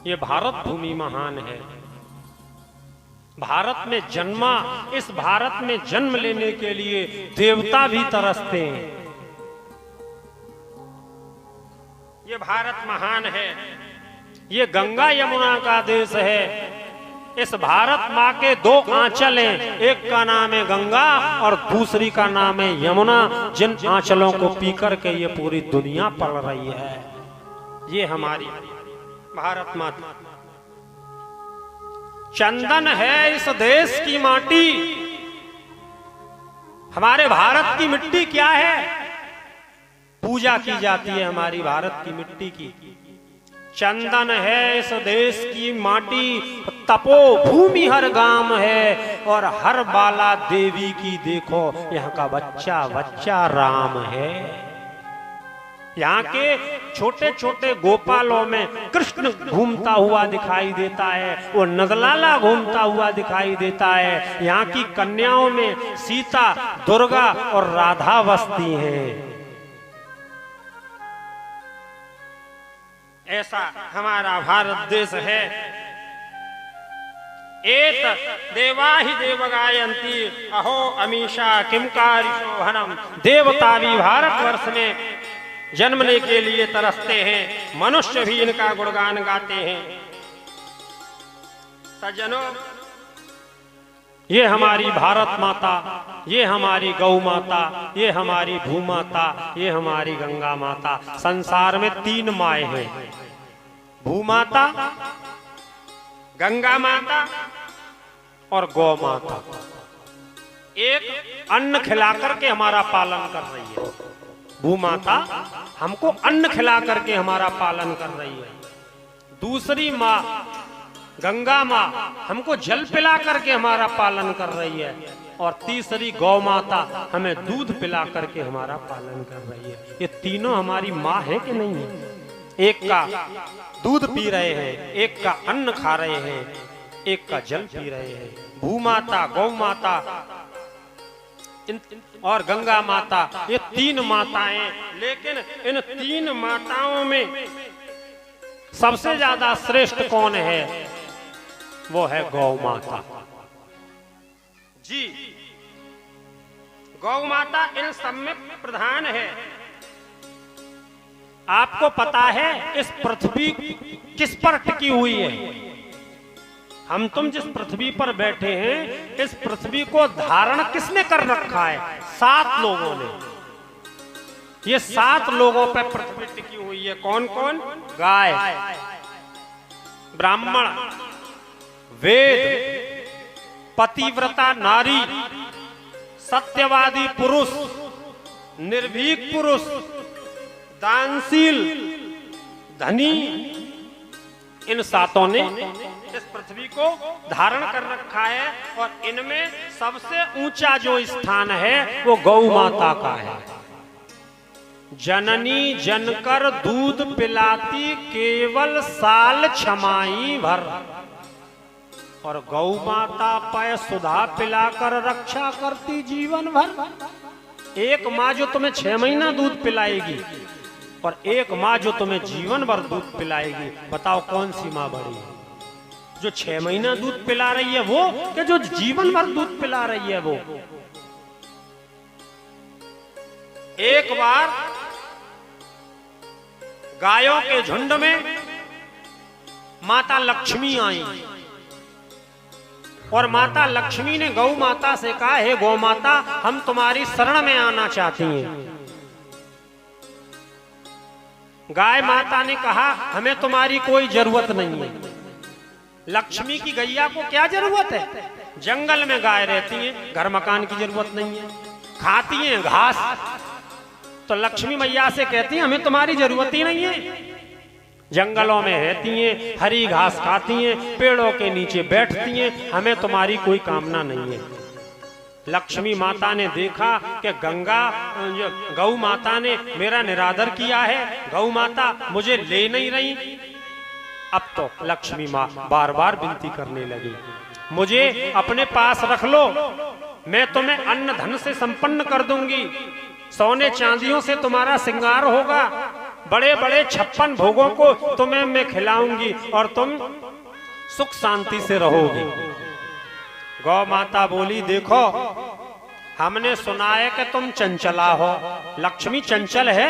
ये भारत भूमि महान है। भारत में जन्मा, इस भारत में जन्म लेने के लिए देवता भी तरसते हैं। ये भारत महान है। ये गंगा यमुना का देश है। इस भारत माँ के दो आंचल हैं, एक का नाम है गंगा और दूसरी का नाम है यमुना, जिन आंचलों को पी करके ये पूरी दुनिया पल रही है। ये हमारी भारत माता। चंदन है इस देश की माटी। हमारे भारत की मिट्टी क्या है? पूजा की जाती है हमारी भारत की मिट्टी की। चंदन है इस देश की माटी, तपो भूमि हर गांव है, और हर बाला देवी की देखो यहाँ का बच्चा बच्चा राम है। यहाँ के छोटे छोटे गोपालों में कृष्ण घूमता हुआ दिखाई देता है, वो नंदलाला घूमता हुआ दिखाई देता है। यहाँ की कन्याओं में सीता, दुर्गा और राधा बसती हैं। ऐसा हमारा भारत देश है। एत देवा ही देव गायंती अहो अमीषा किमकारी शोभनम। देवता भी भारतवर्ष में जन्मने के लिए तरसते हैं, मनुष्य भी इनका गुणगान गाते हैं। सज्जनों, ये हमारी भारत माता, ये हमारी गौ माता, ये हमारी भूमाता, ये हमारी गंगा माता। संसार में तीन माएँ हैं, भूमाता, गंगा माता और गौ माता। एक अन्न खिला करके हमारा पालन कर रही है, भूमाता हमको अन्न खिला करके हमारा पालन कर रही है। दूसरी माँ गंगा माँ हमको जल पिला करके हमारा पालन कर रही है, और तीसरी गौ माता हमें दूध पिला करके हमारा पालन कर रही है। ये तीनों हमारी माँ है कि नहीं है? एक का दूध पी रहे हैं, एक का अन्न खा रहे हैं, एक का जल पी रहे हैं। भूमाता, गौ माता और गंगा माता, ये तीन माताएं। लेकिन इन तीन माताओं में सबसे ज्यादा श्रेष्ठ कौन है? वो है गौ माता जी। गौ माता इन सब में प्रधान है। आपको पता है इस पृथ्वी किस पर टिकी हुई है? हम तुम जिस पृथ्वी पर बैठे हैं, इस पृथ्वी को धारण किसने कर रखा है? 7 लोगों ने। ये 7 लोगों पर पृथ्वी टिकी हुई है। कौन कौन? गाय, ब्राह्मण, वेद, पतिव्रता नारी, सत्यवादी पुरुष, निर्भीक पुरुष, दानशील, धनी। इन 7 ने इस पृथ्वी को धारण कर रखा है, और इनमें सबसे ऊंचा जो स्थान है वो गौ माता का है। जननी जनकर दूध पिलाती केवल साल छमाई भर, और गौ माता पय सुधा पिलाकर रक्षा करती जीवन भर। एक माँ जो तुम्हें 6 महीना दूध पिलाएगी, और एक माँ जो तुम्हें जीवन भर दूध पिलाएगी। बताओ कौन सी माँ बड़ी है? जो 6 महीना दूध पिला रही है वो, कि जो जीवन भर दूध पिला रही है वो? एक बार गायों के झुंड में माता लक्ष्मी आई, और माता लक्ष्मी ने गौ माता से कहा, हे गौ माता, हम तुम्हारी शरण में आना चाहती हैं। गाय माता ने कहा, हमें तुम्हारी कोई जरूरत नहीं है। लक्ष्मी की गैया को क्या जरूरत है? जंगल में गाय रहती है, घर मकान की जरूरत नहीं है, खाती हैं घास। तो लक्ष्मी मैया से कहती है, हमें तुम्हारी जरूरत ही नहीं है। जंगलों में रहती हैं, हरी घास खाती हैं, पेड़ों के नीचे बैठती हैं, हमें तुम्हारी कोई कामना नहीं है। लक्ष्मी माता ने देखा कि गौ माता ने मेरा निरादर किया है, गौ माता मुझे ले नहीं रही। अब तो लक्ष्मी माँ बार बार विनती करने लगी, मुझे अपने पास रख लो, मैं तुम्हें अन्न धन से संपन्न कर दूंगी, सोने चांदियों से तुम्हारा श्रृंगार होगा, बड़े बड़े 56 भोगों को तुम्हें मैं खिलाऊंगी और तुम सुख शांति से रहोगी। गौ माता बोली, देखो हमने सुना है कि तुम चंचला हो। लक्ष्मी चंचल है,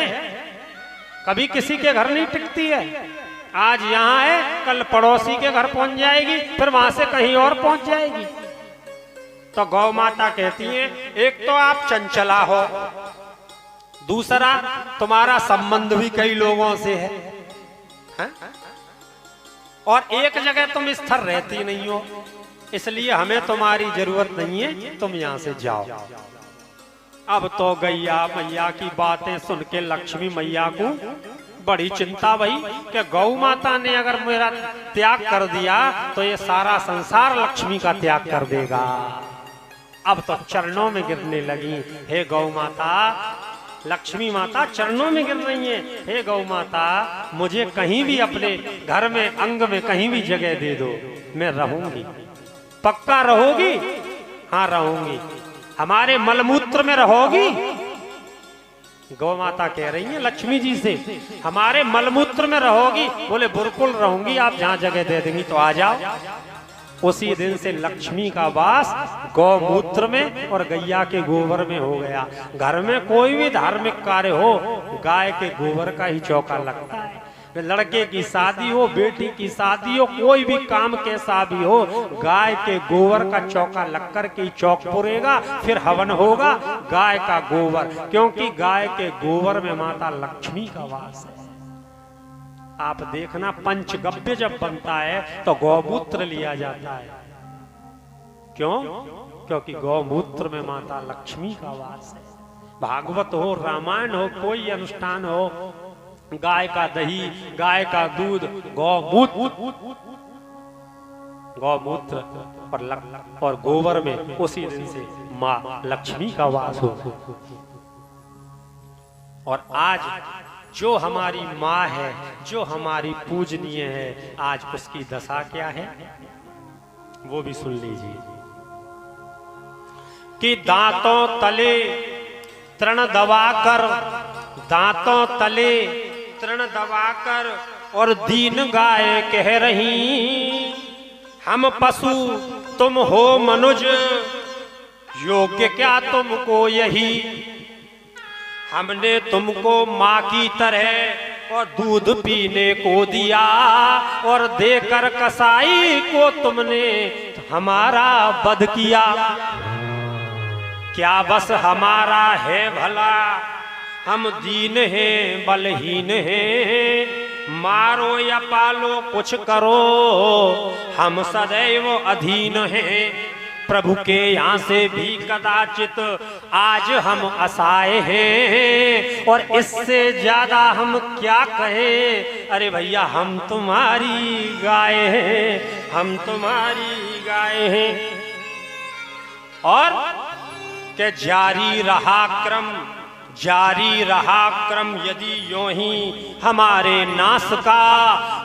कभी किसी के घर नहीं टिकती है। आज यहाँ है, कल पड़ोसी के घर पहुंच जाएगी, फिर वहां से कहीं और पहुंच जाएगी। तो गौ माता कहती है, एक तो आप चंचला हो, दूसरा तुम्हारा संबंध भी कई लोगों से है? और एक जगह तुम स्थिर रहती नहीं हो, इसलिए हमें तुम्हारी जरूरत नहीं है, तुम यहाँ से जाओ। अब तो गैया मैया की बातें सुन के लक्ष्मी मैया को बड़ी चिंता भई कि गौ माता ने अगर मेरा त्याग कर दिया तो ये सारा संसार लक्ष्मी का त्याग कर देगा। अब तो चरणों में गिरने लगी, हे गौ माता। लक्ष्मी माता चरणों में गिर रही है, हे गौ माता मुझे कहीं भी अपने घर में अंग में कहीं भी जगह दे दो, मैं रहूंगी। पक्का रहोगी? हाँ रहूंगी। हमारे मलमूत्र में रहोगी? गौ माता कह रही है लक्ष्मी जी से, हमारे मलमूत्र में रहोगी? बोले बिल्कुल रहूंगी, आप जहां जगह दे देंगी तो आ जाओ। उसी दिन से लक्ष्मी का वास गौमूत्र में और गैया के गोबर में हो गया। घर में कोई भी धार्मिक कार्य हो, गाय के गोबर का ही चौका लगता है। लड़के की शादी हो, बेटी की शादी हो, कोई भी काम कैसा भी हो, गाय के गोबर का चौका लग कर के चौक पुरेगा, फिर हवन होगा गाय का गोबर, क्योंकि गाय के गोबर में माता लक्ष्मी का वास है। आप देखना पंचगव्य जब बनता है तो गौमूत्र लिया जाता है। क्यों? क्योंकि गौमूत्र में माता लक्ष्मी का वास है। भागवत हो, रामायण हो, कोई अनुष्ठान हो, गाय का दही, गाय का दूध, गौमूत्र और गोबर में उसी दिन से माँ लक्ष्मी का वास हो। और आज जो हमारी माँ है, जो हमारी पूजनीय है, आज उसकी दशा क्या है वो भी सुन लीजिए। कि दांतों तले तृण दबाकर, दांतों तले तृण दबाकर और दीन गाय कह रही, हम पशु तुम हो मनुज, योग्य क्या तुमको यही। हमने तुमको माँ की तरह और दूध पीने को दिया, और देकर कसाई को तुमने हमारा वध किया। क्या बस हमारा है भला, हम दीन हैं बलहीन हैं, मारो या पालो कुछ करो, हम सदैव अधीन हैं। प्रभु के यहाँ से भी कदाचित आज हम असहाय हैं, और इससे ज्यादा हम क्या कहें। अरे भैया हम तुम्हारी गाय हैं, हम तुम्हारी गाय हैं। और के जारी रहा क्रम यदि यूं ही हमारे नाश का,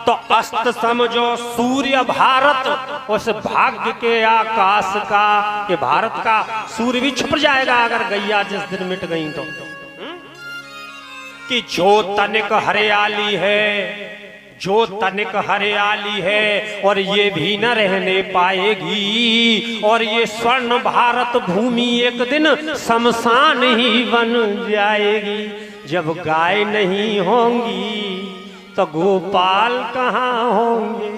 तो अस्त समझो सूर्य भारत उस भाग्य के आकाश का। कि भारत का सूर्य भी छुप जाएगा अगर गैया जिस दिन मिट गई तो। कि जो तनिक हरियाली है, जो तनिक हरियाली है और ये भी न रहने पाएगी, और ये स्वर्ण भारत भूमि एक दिन शमशान ही बन जाएगी। जब गाय नहीं होंगी तो गोपाल कहाँ होंगे?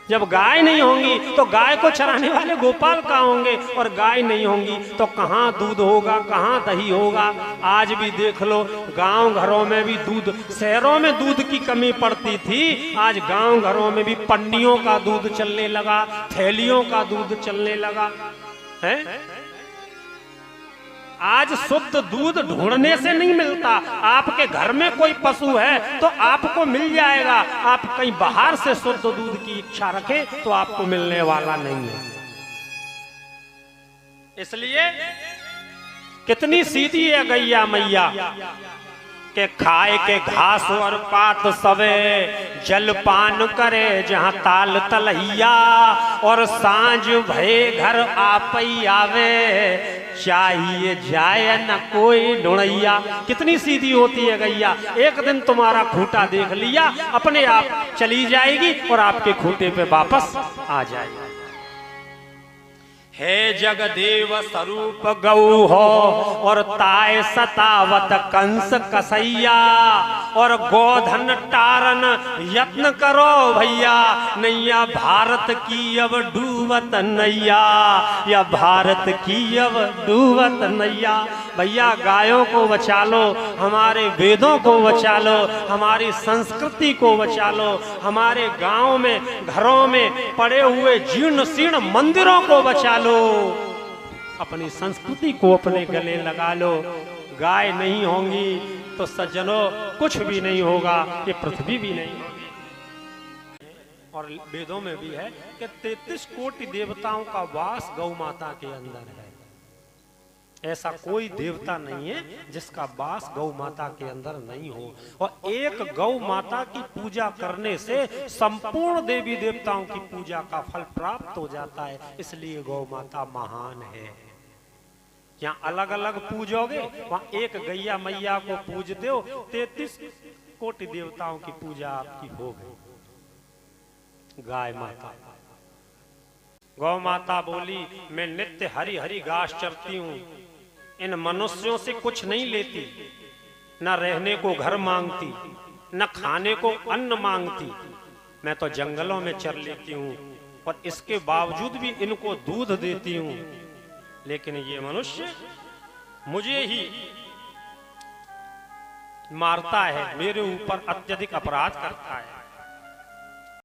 जब गाय नहीं होंगी तो गाय को चराने वाले गोपाल कहाँ होंगे? और गाय नहीं होंगी तो कहाँ दूध होगा, कहाँ दही होगा? आज भी देख लो, गांव घरों में भी दूध, शहरों में दूध की कमी पड़ती थी, आज गांव घरों में भी पन्नियों का दूध चलने लगा, थैलियों का दूध चलने लगा है। आज शुद्ध दूध ढूंढने से नहीं मिलता। आपके घर में कोई पशु है तो आपको मिल जाएगा। आप कहीं बाहर से शुद्ध दूध की इच्छा रखें तो आपको मिलने वाला नहीं है। इसलिए कितनी सीधी है गैया मैया के खाए के घास और पात सवे, जलपान करे जहां ताल तलैया, और सांझ भये घर आपई आवे, चाहिए जाए न कोई ढूंढैया। कितनी सीधी होती है गैया, एक दिन तुम्हारा खूंटा देख लिया अपने आप चली जाएगी और आपके खूंटे पे वापस आ जाएगी। हे जगदेव स्वरूप गौ हो और ताय सतावत कंस कसैया, और गोधन टारन यत्न करो भैया, नैया भारत की अब डूबत नैया, या भारत की अब डूबत नैया। भैया गायों को बचा लो, हमारे वेदों को बचा लो, हमारी संस्कृति को बचा लो, हमारे गांव में घरों में पड़े हुए जीर्ण शीर्ण मंदिरों को बचा लो, अपनी संस्कृति को अपने गले लगा लो। गाय नहीं होंगी तो सज्जनों कुछ भी नहीं होगा, ये पृथ्वी भी नहीं होगी। और वेदों में भी है कि 33 कोटि देवताओं का वास गौ माता के अंदर है। ऐसा कोई देवता नहीं है जिसका वास गौ माता के अंदर नहीं हो। और एक गौ माता की पूजा करने से संपूर्ण देवी देवताओं की पूजा का फल प्राप्त हो जाता है, इसलिए गौ माता महान है। यहाँ अलग अलग पूजोगे, वहां एक गैया मैया को पूजते हो, 33 कोटि देवताओं की पूजा आपकी हो गई। गाय माता, गौ माता बोली मैं नित्य हरी हरी घास चरती हूँ, इन मनुष्यों से कुछ नहीं लेती, न रहने को घर मांगती, न खाने को अन्न मांगती, मैं तो जंगलों में चर लेती हूँ और इसके बावजूद भी इनको दूध देती हूँ। लेकिन ये मनुष्य मुझे ही मारता है, मेरे ऊपर अत्यधिक अपराध करता है।